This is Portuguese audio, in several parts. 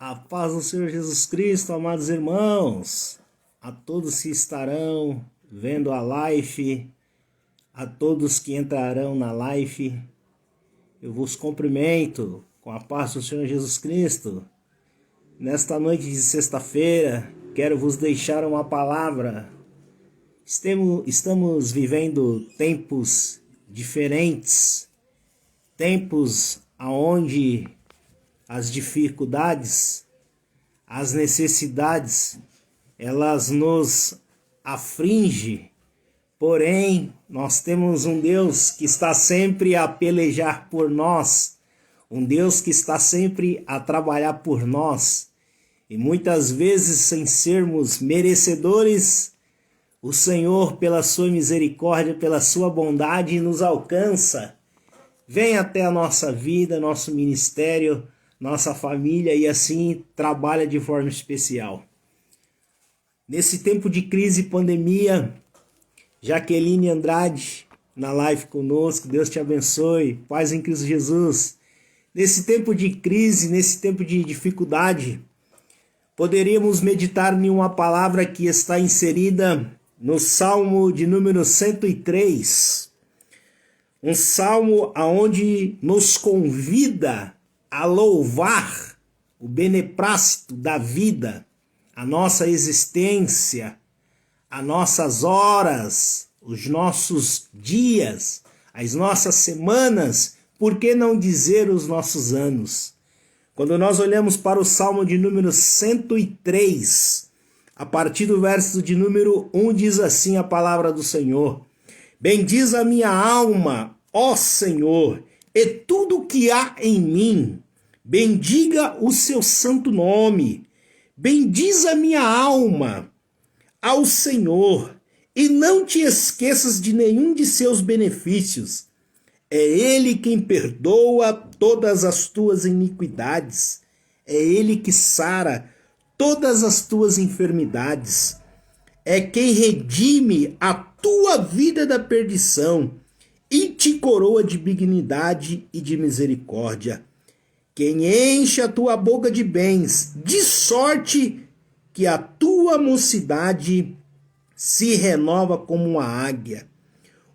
A paz do Senhor Jesus Cristo, amados irmãos, a todos que estarão vendo a live, a todos que entrarão na live, eu vos cumprimento com a paz do Senhor Jesus Cristo. Nesta noite de sexta-feira, quero vos deixar uma palavra. Estamos vivendo tempos diferentes, tempos onde as dificuldades, as necessidades, elas nos afligem. Porém, nós temos um Deus que está sempre a pelejar por nós, um Deus que está sempre a trabalhar por nós. E muitas vezes, sem sermos merecedores, o Senhor, pela sua misericórdia, pela sua bondade, nos alcança. Vem até a nossa vida, nosso ministério, nossa família, e assim trabalha de forma especial. Nesse tempo de crise e pandemia, Jaqueline Andrade, na live conosco, Deus te abençoe, paz em Cristo Jesus. Nesse tempo de crise, nesse tempo de dificuldade, poderíamos meditar em uma palavra que está inserida no Salmo de número 103. Um salmo onde nos convida a louvar o beneplácito da vida, a nossa existência, as nossas horas, os nossos dias, as nossas semanas, por que não dizer os nossos anos? Quando nós olhamos para o Salmo de número 103, a partir do verso de número 1, diz assim a palavra do Senhor: bendiz a minha alma, ó Senhor, e tudo que há em mim, bendiga o seu santo nome. Bendiz a minha alma ao Senhor, e não te esqueças de nenhum de seus benefícios. É Ele quem perdoa todas as tuas iniquidades. É Ele que sara todas as tuas enfermidades. É quem redime a tua vida da perdição e te coroa de benignidade e de misericórdia. Quem enche a tua boca de bens, de sorte que a tua mocidade se renova como uma águia.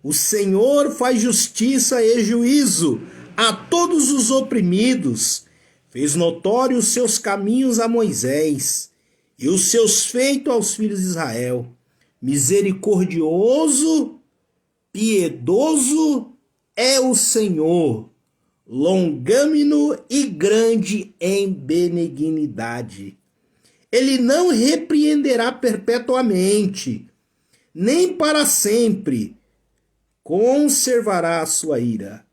O Senhor faz justiça e juízo a todos os oprimidos. Fez notórios os seus caminhos a Moisés e os seus feitos aos filhos de Israel. Misericordioso, piedoso é o Senhor, longâmino e grande em benignidade. Ele não repreenderá perpetuamente, nem para sempre conservará a sua ira.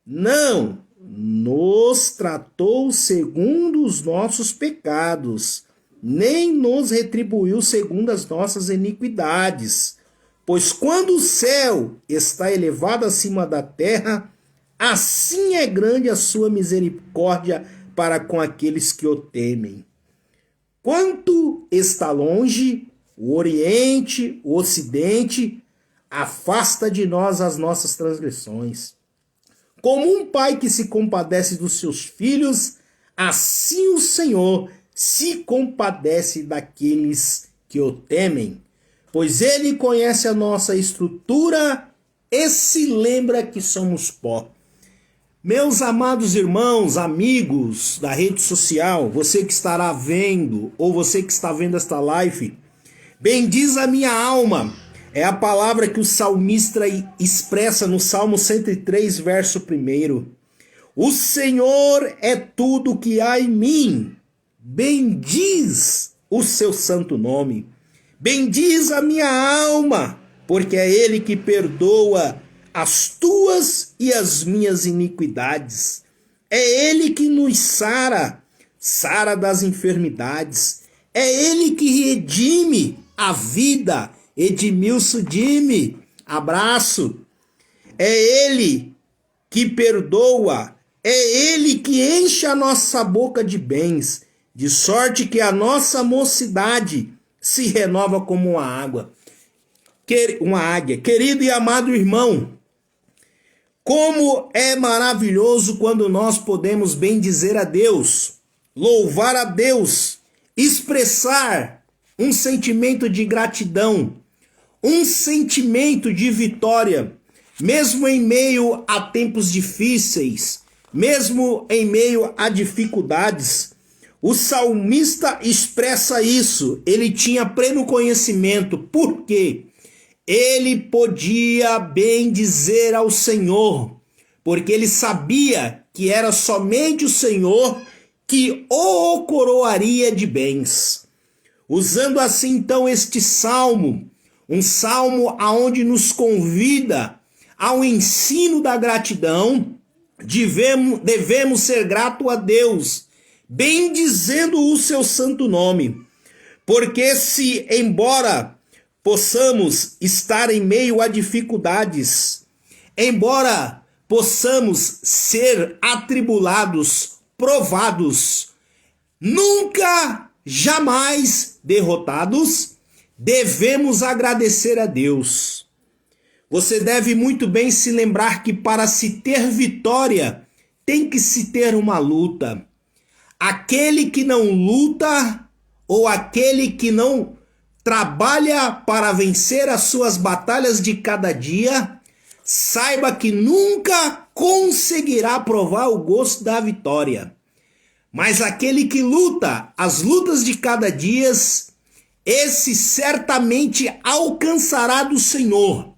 Não nos tratou segundo os nossos pecados, nem nos retribuiu segundo as nossas iniquidades. Pois quando o céu está elevado acima da terra, assim é grande a sua misericórdia para com aqueles que o temem. Quanto está longe o Oriente, o Ocidente, afasta de nós as nossas transgressões. Como um pai que se compadece dos seus filhos, assim o Senhor se compadece daqueles que o temem. Pois Ele conhece a nossa estrutura e se lembra que somos pó. Meus amados irmãos, amigos da rede social, você que estará vendo ou você que está vendo esta live, bendiz a minha alma. É a palavra que o salmista expressa no Salmo 103, verso 1. O Senhor é tudo que há em mim. Bendiz o seu santo nome. Bendiz a minha alma, porque é Ele que perdoa as tuas e as minhas iniquidades. É Ele que nos sara das enfermidades. É Ele que redime a vida. Edmilson Dime, abraço. É Ele que perdoa. É Ele que enche a nossa boca de bens, de sorte que a nossa mocidade se renova como uma águia. Querido e amado irmão, como é maravilhoso quando nós podemos bendizer a Deus. louvar a Deus, expressar um sentimento de gratidão, um sentimento de vitória, mesmo em meio a tempos difíceis, mesmo em meio a dificuldades. O salmista expressa isso, ele tinha pleno conhecimento, porque ele podia bem dizer ao Senhor, porque ele sabia que era somente o Senhor que o coroaria de bens. Usando assim então este salmo, um salmo aonde nos convida ao ensino da gratidão, devemos ser gratos a Deus, bendizendo o seu santo nome, porque se embora possamos estar em meio a dificuldades, embora possamos ser atribulados, provados, nunca, jamais derrotados, devemos agradecer a Deus. Você deve muito bem se lembrar que para se ter vitória, tem que se ter uma luta. Aquele que não luta, ou aquele que não trabalha para vencer as suas batalhas de cada dia, saiba que nunca conseguirá provar o gosto da vitória. Mas aquele que luta as lutas de cada dia, esse certamente alcançará do Senhor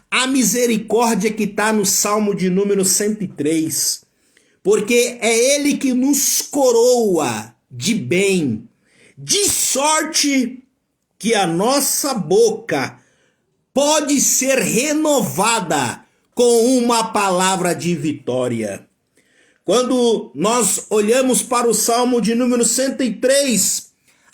a misericórdia que está no Salmo de número 103. Porque é Ele que nos coroa de bem, de sorte que a nossa boca pode ser renovada com uma palavra de vitória. Quando nós olhamos para o Salmo de número 103,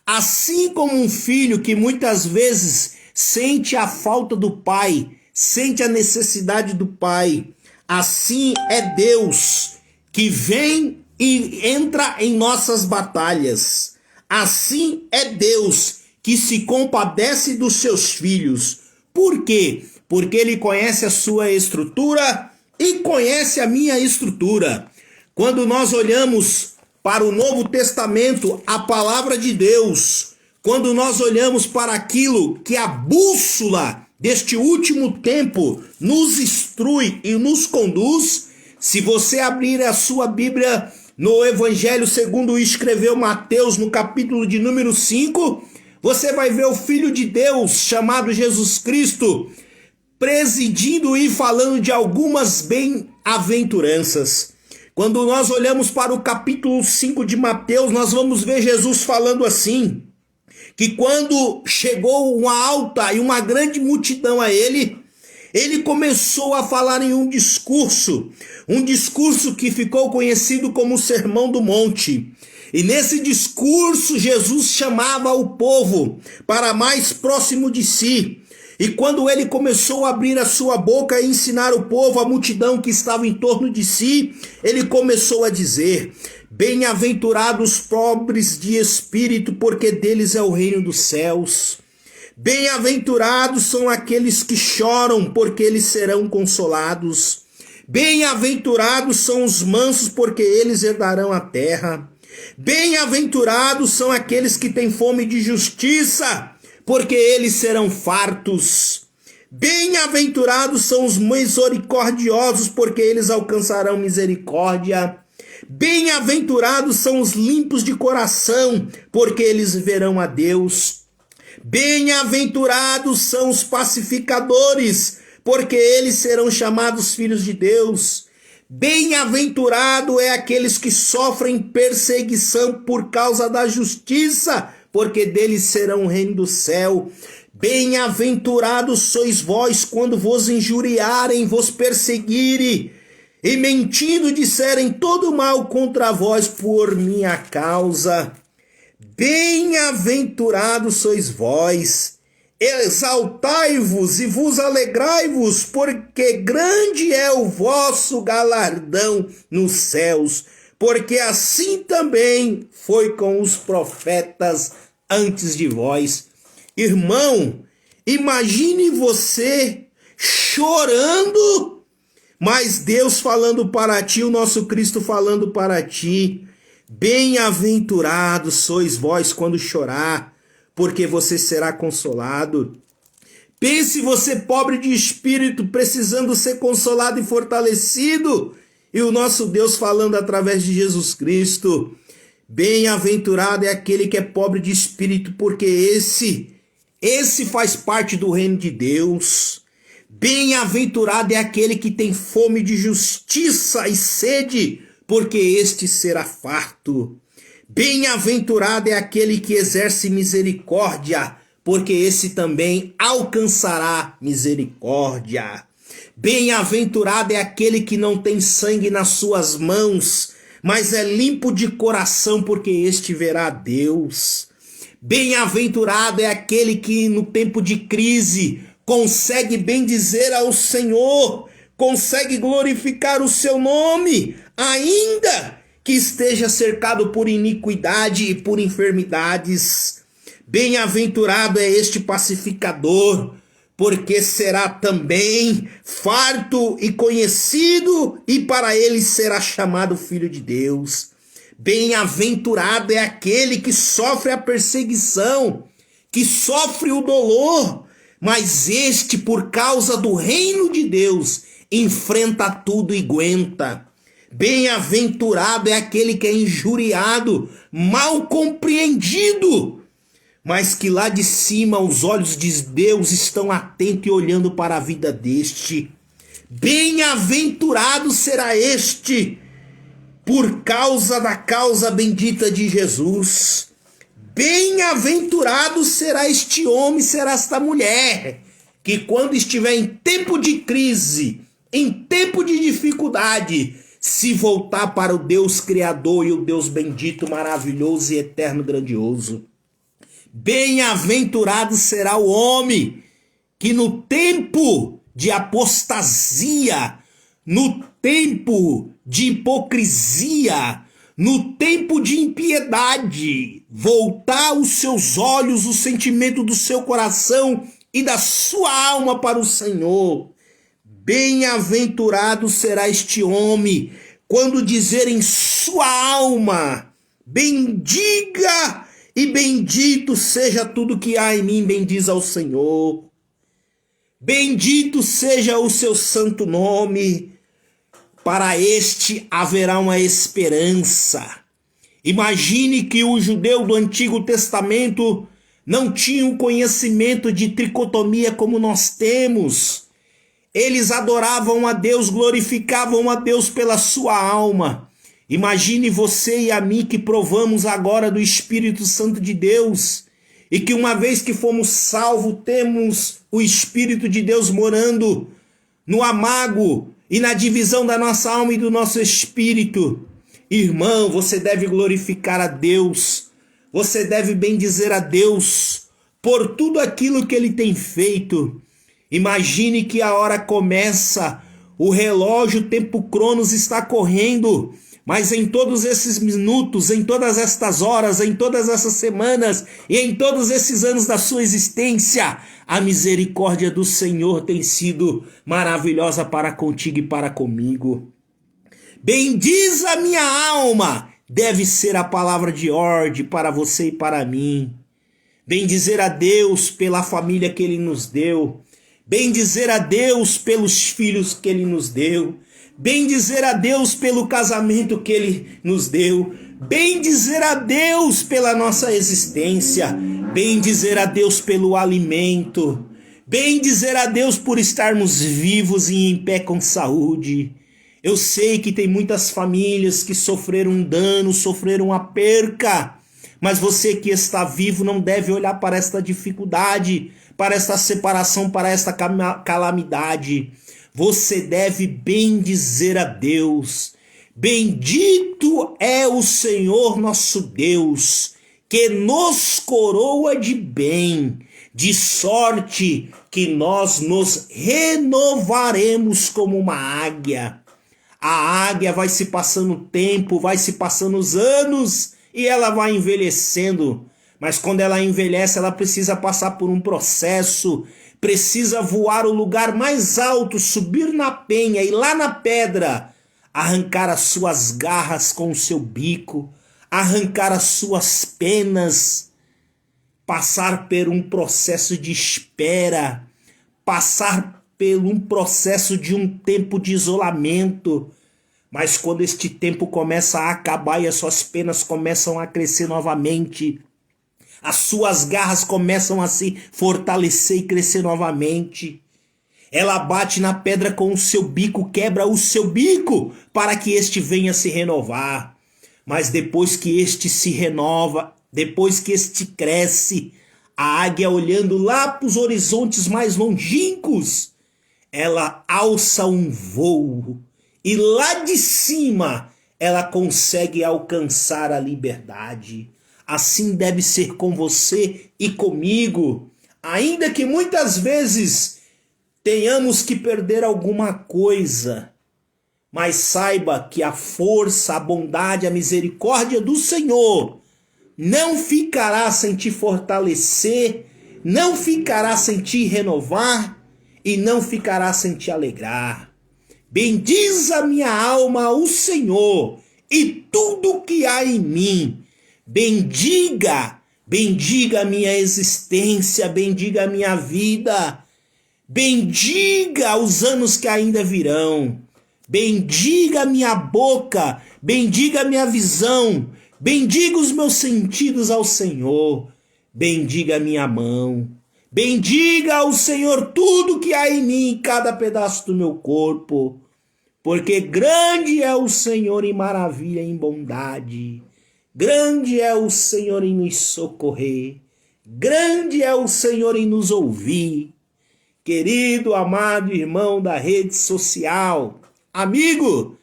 assim como um filho que muitas vezes sente a falta do pai, sente a necessidade do pai, assim é Deus que vem e entra em nossas batalhas. Assim é Deus que se compadece dos seus filhos. Por quê? Porque Ele conhece a sua estrutura e conhece a minha estrutura. Quando nós olhamos para o Novo Testamento, a palavra de Deus, quando nós olhamos para aquilo que a bússola deste último tempo nos instrui e nos conduz, se você abrir a sua Bíblia no Evangelho segundo escreveu Mateus, no capítulo de número 5, você vai ver o Filho de Deus, chamado Jesus Cristo, presidindo e falando de algumas bem-aventuranças. Quando nós olhamos para o capítulo 5 de Mateus, nós vamos ver Jesus falando assim, que quando chegou uma alta e uma grande multidão a ele começou a falar em um discurso que ficou conhecido como o Sermão do Monte. E nesse discurso, Jesus chamava o povo para mais próximo de si. E quando ele começou a abrir a sua boca e ensinar o povo, a multidão que estava em torno de si, ele começou a dizer: bem-aventurados pobres de espírito, porque deles é o reino dos céus. Bem-aventurados são aqueles que choram, porque eles serão consolados. Bem-aventurados são os mansos, porque eles herdarão a terra. Bem-aventurados são aqueles que têm fome de justiça, porque eles serão fartos. Bem-aventurados são os misericordiosos, porque eles alcançarão misericórdia. Bem-aventurados são os limpos de coração, porque eles verão a Deus. Bem-aventurados são os pacificadores, porque eles serão chamados filhos de Deus. Bem-aventurado é aqueles que sofrem perseguição por causa da justiça, porque deles serão o reino do céu. Bem-aventurados sois vós quando vos injuriarem, vos perseguirem, e mentindo disserem todo mal contra vós por minha causa. Bem-aventurados sois vós, exaltai-vos e vos alegrai-vos, porque grande é o vosso galardão nos céus, porque assim também foi com os profetas antes de vós. Irmão, imagine você chorando, mas Deus falando para ti, o nosso Cristo falando para ti. Bem-aventurados sois vós quando chorar, porque você será consolado. Pense você pobre de espírito, precisando ser consolado e fortalecido, e o nosso Deus falando através de Jesus Cristo. Bem-aventurado é aquele que é pobre de espírito, porque esse faz parte do reino de Deus. Bem-aventurado é aquele que tem fome de justiça e sede, porque este será farto. Bem-aventurado é aquele que exerce misericórdia, porque esse também alcançará misericórdia. Bem-aventurado é aquele que não tem sangue nas suas mãos, mas é limpo de coração, porque este verá Deus. Bem-aventurado é aquele que no tempo de crise consegue bendizer ao Senhor, consegue glorificar o seu nome, ainda que esteja cercado por iniquidade e por enfermidades. Bem-aventurado é este pacificador, porque será também farto e conhecido, e para ele será chamado Filho de Deus. Bem-aventurado é aquele que sofre a perseguição, que sofre o dolor, mas este, por causa do reino de Deus, enfrenta tudo e aguenta. Bem-aventurado é aquele que é injuriado, mal compreendido, mas que lá de cima os olhos de Deus estão atentos e olhando para a vida deste. Bem-aventurado será este, por causa da causa bendita de Jesus. Bem-aventurado será este homem, será esta mulher, que quando estiver em tempo de crise, em tempo de dificuldade, se voltar para o Deus Criador e o Deus bendito, maravilhoso e eterno, grandioso. Bem-aventurado será o homem que no tempo de apostasia, no tempo de hipocrisia, no tempo de impiedade, voltar os seus olhos, o sentimento do seu coração e da sua alma para o Senhor. Bem-aventurado será este homem quando dizer em sua alma: bendiga e bendito seja tudo que há em mim, bendiz ao Senhor. Bendito seja o seu santo nome. Para este haverá uma esperança. Imagine que o judeu do Antigo Testamento não tinha um conhecimento de tricotomia como nós temos. Eles adoravam a Deus, glorificavam a Deus pela sua alma. Imagine você e a mim que provamos agora do Espírito Santo de Deus e que uma vez que fomos salvos, temos o Espírito de Deus morando no amago e na divisão da nossa alma e do nosso espírito. Irmão, você deve glorificar a Deus, você deve bendizer a Deus por tudo aquilo que Ele tem feito. Imagine que a hora começa, o relógio, o tempo Cronos está correndo, mas em todos esses minutos, em todas estas horas, em todas essas semanas e em todos esses anos da sua existência, a misericórdia do Senhor tem sido maravilhosa para contigo e para comigo. Bendiz a minha alma, deve ser a palavra de ordem para você e para mim. Bendizer a Deus pela família que Ele nos deu. Bendizer a Deus pelos filhos que Ele nos deu. Bendizer a Deus pelo casamento que Ele nos deu. Bendizer a Deus pela nossa existência. Bendizer a Deus pelo alimento. Bendizer a Deus por estarmos vivos e em pé com saúde. Eu sei que tem muitas famílias que sofreram um dano, sofreram uma perca. Mas você que está vivo não deve olhar para esta dificuldade, para esta separação, para esta calamidade. Você deve bendizer a Deus. Bendito é o Senhor nosso Deus, que nos coroa de bem, de sorte que nós nos renovaremos como uma águia. A águia vai se passando o tempo, vai se passando os anos e ela vai envelhecendo. Mas quando ela envelhece, ela precisa passar por um processo, precisa voar o lugar mais alto, subir na penha e lá na pedra arrancar as suas garras com o seu bico, arrancar as suas penas, passar por um processo de espera, passar por um processo de um tempo de isolamento. Mas quando este tempo começa a acabar e as suas penas começam a crescer novamente, as suas garras começam a se fortalecer e crescer novamente, ela bate na pedra com o seu bico, quebra o seu bico para que este venha se renovar. Mas depois que este se renova, depois que este cresce, a águia olhando lá para os horizontes mais longínquos, ela alça um voo e lá de cima ela consegue alcançar a liberdade. Assim deve ser com você e comigo, ainda que muitas vezes tenhamos que perder alguma coisa, mas saiba que a força, a bondade, a misericórdia do Senhor não ficará sem te fortalecer, não ficará sem te renovar e não ficará sem te alegrar. Bendiz a minha alma o Senhor e tudo que há em mim. Bendiga a minha existência, bendiga a minha vida. Bendiga os anos que ainda virão. Bendiga a minha boca, bendiga a minha visão, bendiga os meus sentidos ao Senhor. Bendiga a minha mão. Bendiga ao Senhor tudo que há em mim, cada pedaço do meu corpo. Porque grande é o Senhor em maravilha, em bondade. Grande é o Senhor em nos socorrer. Grande é o Senhor em nos ouvir. Querido, amado irmão da rede social, amigo,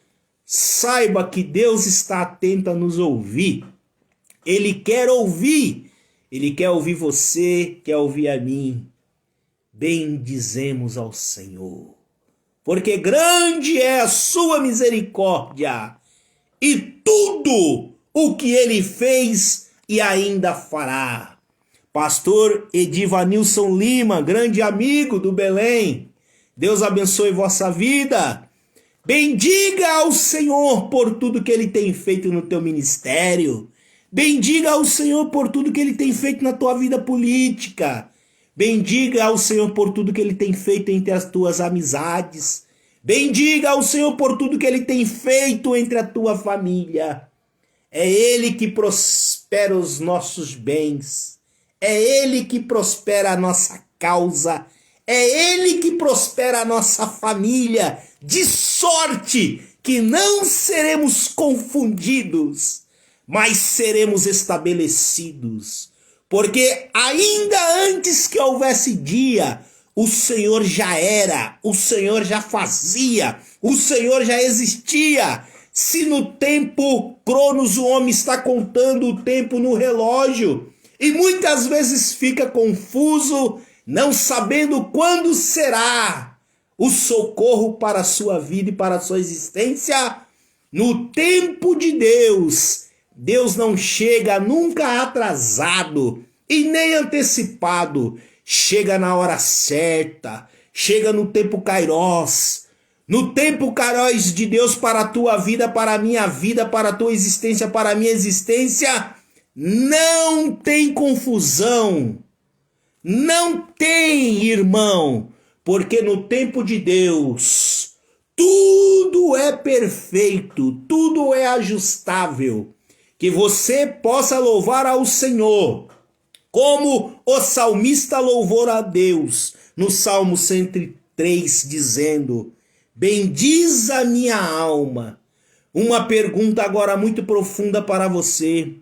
saiba que Deus está atento a nos ouvir. Ele quer ouvir você, quer ouvir a mim. Bendizemos ao Senhor, porque grande é a sua misericórdia e tudo o que ele fez e ainda fará. Pastor Edivanilson Lima, grande amigo do Belém, Deus abençoe vossa vida. Bendiga ao Senhor por tudo que ele tem feito no teu ministério. Bendiga ao Senhor por tudo que ele tem feito na tua vida política. Bendiga ao Senhor por tudo que ele tem feito entre as tuas amizades. Bendiga ao Senhor por tudo que ele tem feito entre a tua família. É ele que prospera os nossos bens. É ele que prospera a nossa causa. É ele que prospera a nossa família. De sorte que não seremos confundidos, mas seremos estabelecidos. Porque ainda antes que houvesse dia, o Senhor já era, o Senhor já fazia, o Senhor já existia. Se no tempo Cronos o homem está contando o tempo no relógio, e muitas vezes fica confuso, não sabendo quando será o socorro para a sua vida e para a sua existência, no tempo de Deus, Deus não chega nunca atrasado e nem antecipado, chega na hora certa, chega no tempo Kairos, no tempo Kairos de Deus para a tua vida, para a minha vida, para a tua existência, para a minha existência. Não tem confusão, não tem, irmão, porque no tempo de Deus tudo é perfeito, tudo é ajustável. Que você possa louvar ao Senhor, como o salmista louvou a Deus no Salmo 103, dizendo: bendiz a minha alma. Uma pergunta agora muito profunda para você.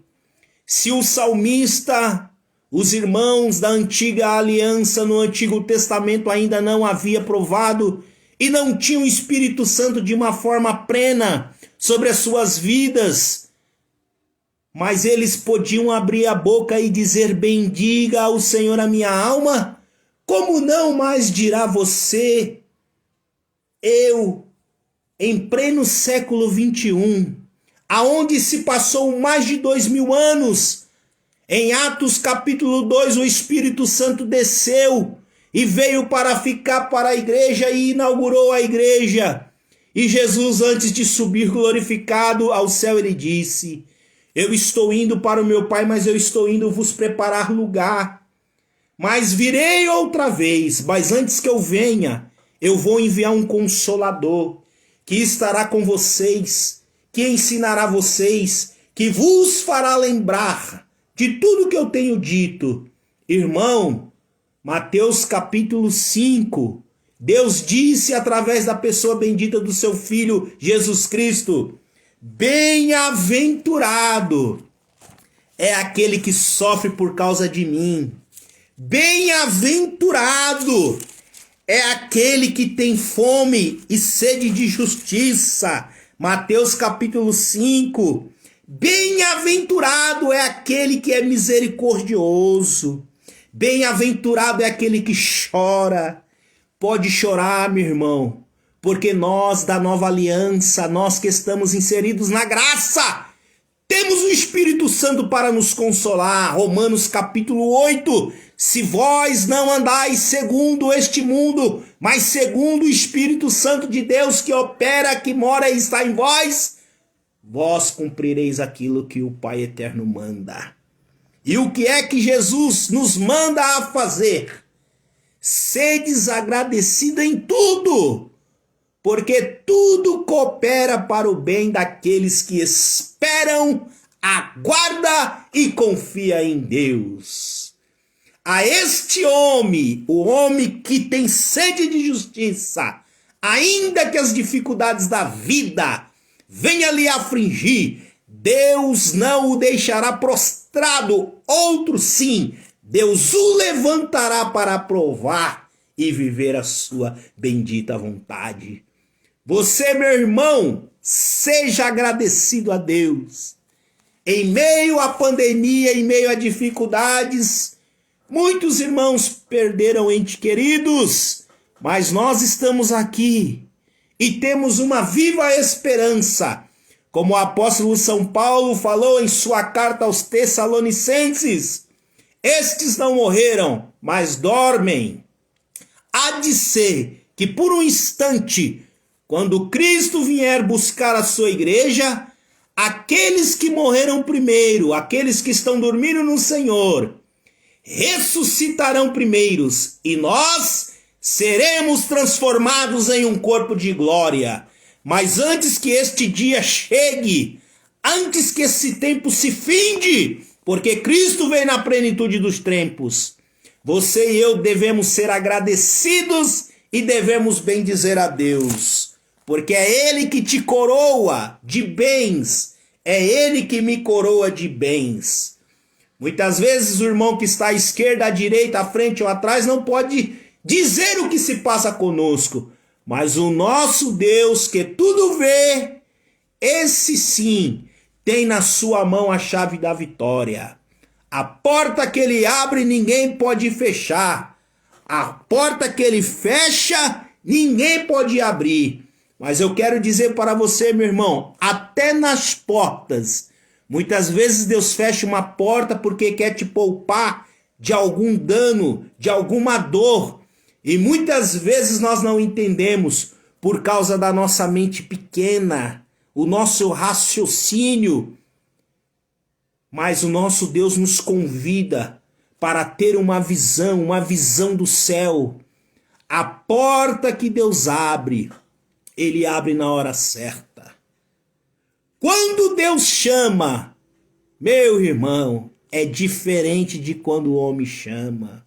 Se o salmista, os irmãos da antiga aliança no Antigo Testamento ainda não havia provado e não tinham o Espírito Santo de uma forma plena sobre as suas vidas, mas eles podiam abrir a boca e dizer: bendiga ao Senhor a minha alma, como não mais dirá você, eu, em pleno século 21, aonde se passou mais de 2000 anos, em Atos capítulo 2, o Espírito Santo desceu e veio para ficar para a igreja e inaugurou a igreja. E Jesus, antes de subir glorificado ao céu, ele disse: Eu estou indo para o meu Pai, mas eu estou indo vos preparar lugar. Mas virei outra vez, mas antes que eu venha, eu vou enviar um Consolador, que estará com vocês, que ensinará vocês, que vos fará lembrar de tudo que eu tenho dito. Irmão, Mateus capítulo 5, Deus disse através da pessoa bendita do seu Filho Jesus Cristo: bem-aventurado é aquele que sofre por causa de mim. Bem-aventurado é aquele que tem fome e sede de justiça. Mateus capítulo 5. Bem-aventurado é aquele que é misericordioso. Bem-aventurado é aquele que chora. Pode chorar, meu irmão, porque nós da nova aliança, nós que estamos inseridos na graça, temos o Espírito Santo para nos consolar. Romanos capítulo 8. Se vós não andais segundo este mundo, mas segundo o Espírito Santo de Deus que opera, que mora e está em vós, vós cumprireis aquilo que o Pai eterno manda. E o que é que Jesus nos manda a fazer? Sedes agradecido em tudo, porque tudo coopera para o bem daqueles que esperam, aguarda e confia em Deus. A este homem, o homem que tem sede de justiça, ainda que as dificuldades da vida venham lhe afligir, Deus não o deixará prostrado, outro sim, Deus o levantará para provar e viver a sua bendita vontade. Você, meu irmão, seja agradecido a Deus. Em meio à pandemia, em meio a dificuldades, muitos irmãos perderam entes queridos, mas nós estamos aqui e temos uma viva esperança. Como o apóstolo São Paulo falou em sua carta aos Tessalonicenses: estes não morreram, mas dormem. Há de ser que por um instante, quando Cristo vier buscar a sua igreja, aqueles que morreram primeiro, aqueles que estão dormindo no Senhor, ressuscitarão primeiros, e nós seremos transformados em um corpo de glória. Mas antes que este dia chegue, antes que esse tempo se finde, porque Cristo vem na plenitude dos tempos, você e eu devemos ser agradecidos e devemos bendizer a Deus, porque é Ele que te coroa de bens, é Ele que me coroa de bens. Muitas vezes o irmão que está à esquerda, à direita, à frente ou atrás não pode dizer o que se passa conosco, mas o nosso Deus que tudo vê, esse sim, tem na sua mão a chave da vitória. A porta que ele abre, ninguém pode fechar. A porta que ele fecha, ninguém pode abrir. Mas eu quero dizer para você, meu irmão, até nas portas, muitas vezes Deus fecha uma porta porque quer te poupar de algum dano, de alguma dor. E muitas vezes nós não entendemos por causa da nossa mente pequena, o nosso raciocínio. Mas o nosso Deus nos convida para ter uma visão do céu. A porta que Deus abre, Ele abre na hora certa. Quando Deus chama, meu irmão, é diferente de quando o homem chama.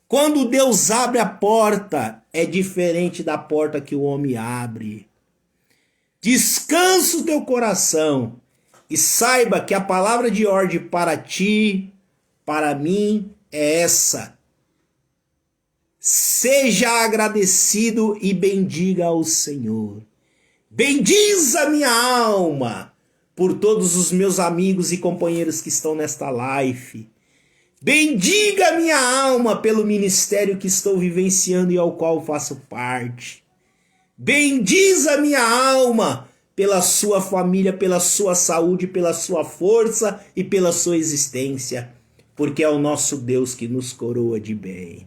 Quando Deus abre a porta, é diferente da porta que o homem abre. Descansa o teu coração e saiba que a palavra de ordem para ti, para mim, é essa: seja agradecido e bendiga ao Senhor. Bendiz a minha alma por todos os meus amigos e companheiros que estão nesta live. Bendiga a minha alma pelo ministério que estou vivenciando e ao qual faço parte. Bendiz a minha alma pela sua família, pela sua saúde, pela sua força e pela sua existência, porque é o nosso Deus que nos coroa de bem.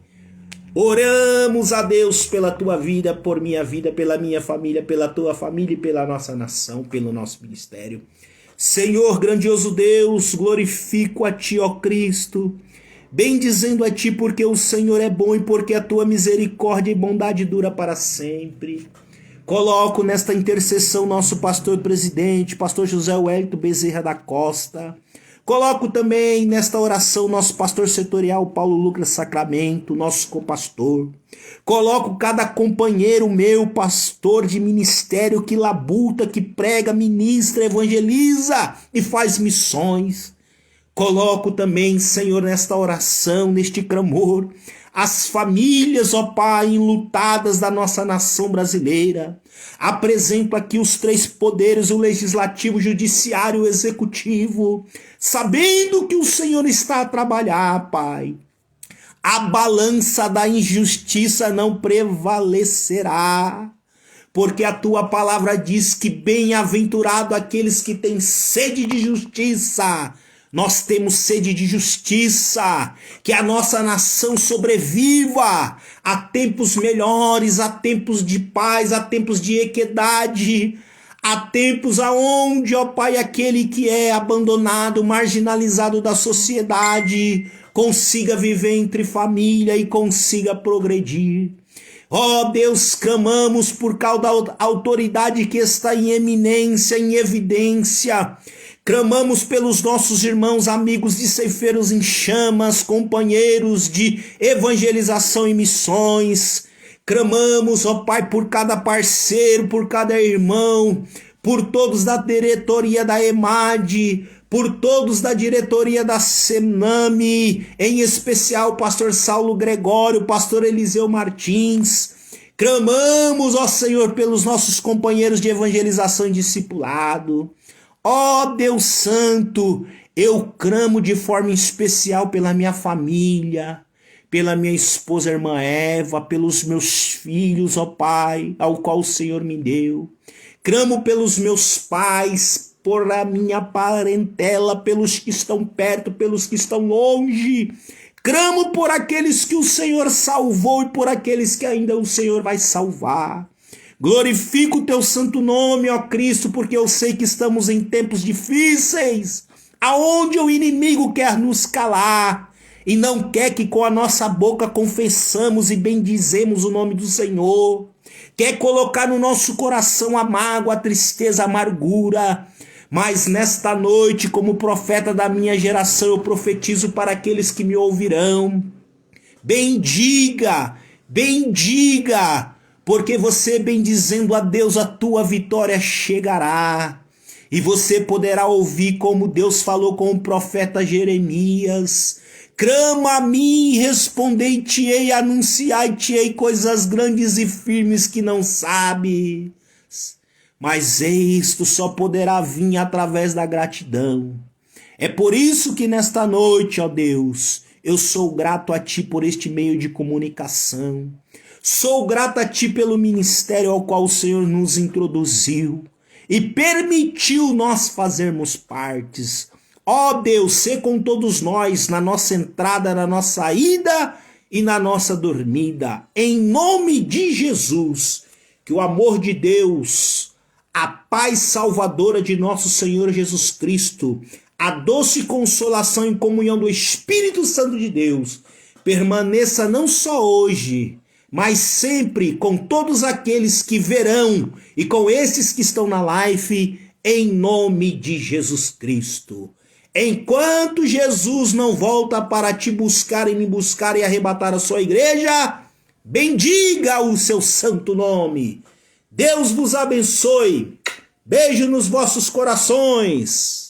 Oramos a Deus pela tua vida, por minha vida, pela minha família, pela tua família e pela nossa nação, pelo nosso ministério. Senhor, grandioso Deus, glorifico a Ti, ó Cristo, bendizendo a Ti porque o Senhor é bom e porque a Tua misericórdia e bondade dura para sempre. Coloco nesta intercessão nosso pastor presidente, pastor José Wellington Bezerra da Costa. Coloco também nesta oração nosso pastor setorial Paulo Lucas Sacramento, nosso copastor. Coloco cada companheiro meu, pastor de ministério que labuta, que prega, ministra, evangeliza e faz missões. Coloco também, Senhor, nesta oração, neste clamor, as famílias, ó Pai, enlutadas da nossa nação brasileira. Apresento aqui os três poderes, o legislativo, o judiciário e o executivo, sabendo que o Senhor está a trabalhar, Pai. A balança da injustiça não prevalecerá, porque a Tua palavra diz que bem-aventurado aqueles que têm sede de justiça. Nós temos sede de justiça, que a nossa nação sobreviva a tempos melhores, a tempos de paz, a tempos de equidade, a tempos aonde, ó Pai, aquele que é abandonado, marginalizado da sociedade, consiga viver entre família e consiga progredir. Ó Deus, clamamos por causa da autoridade que está em eminência, em evidência. Clamamos pelos nossos irmãos, amigos de ceifeiros em chamas, companheiros de evangelização e missões. Clamamos, ó Pai, por cada parceiro, por cada irmão, por todos da diretoria da EMAD, por todos da diretoria da Sename, em especial o pastor Saulo Gregório, o pastor Eliseu Martins. Clamamos, ó Senhor, pelos nossos companheiros de evangelização e discipulado. Ó Deus Santo, eu clamo de forma especial pela minha família, pela minha esposa, irmã Eva, pelos meus filhos, ó Pai, ao qual o Senhor me deu. Clamo pelos meus pais, por a minha parentela, pelos que estão perto, pelos que estão longe. Clamo por aqueles que o Senhor salvou e por aqueles que ainda o Senhor vai salvar. Glorifico o Teu santo nome, ó Cristo, porque eu sei que estamos em tempos difíceis, aonde o inimigo quer nos calar e não quer que com a nossa boca confessamos e bendizemos o nome do Senhor. Quer colocar no nosso coração a mágoa, a tristeza, a amargura. Mas nesta noite, como profeta da minha geração, eu profetizo para aqueles que me ouvirão. Bendiga, bendiga, porque você bendizendo a Deus, a tua vitória chegará. E você poderá ouvir como Deus falou com o profeta Jeremias. Clama a mim, respondei-te-ei, anunciai-te-ei coisas grandes e firmes que não sabes. Mas isto só poderá vir através da gratidão. É por isso que nesta noite, ó Deus, eu sou grato a Ti por este meio de comunicação. Sou grato a Ti pelo ministério ao qual o Senhor nos introduziu e permitiu nós fazermos partes. Ó Deus, sê com todos nós na nossa entrada, na nossa saída e na nossa dormida. Em nome de Jesus, que o amor de Deus, a paz salvadora de nosso Senhor Jesus Cristo, a doce consolação e comunhão do Espírito Santo de Deus, permaneça não só hoje, mas sempre com todos aqueles que verão e com esses que estão na live, em nome de Jesus Cristo. Enquanto Jesus não volta para te buscar e me buscar e arrebatar a sua igreja, bendiga o seu santo nome. Deus vos abençoe. Beijo nos vossos corações.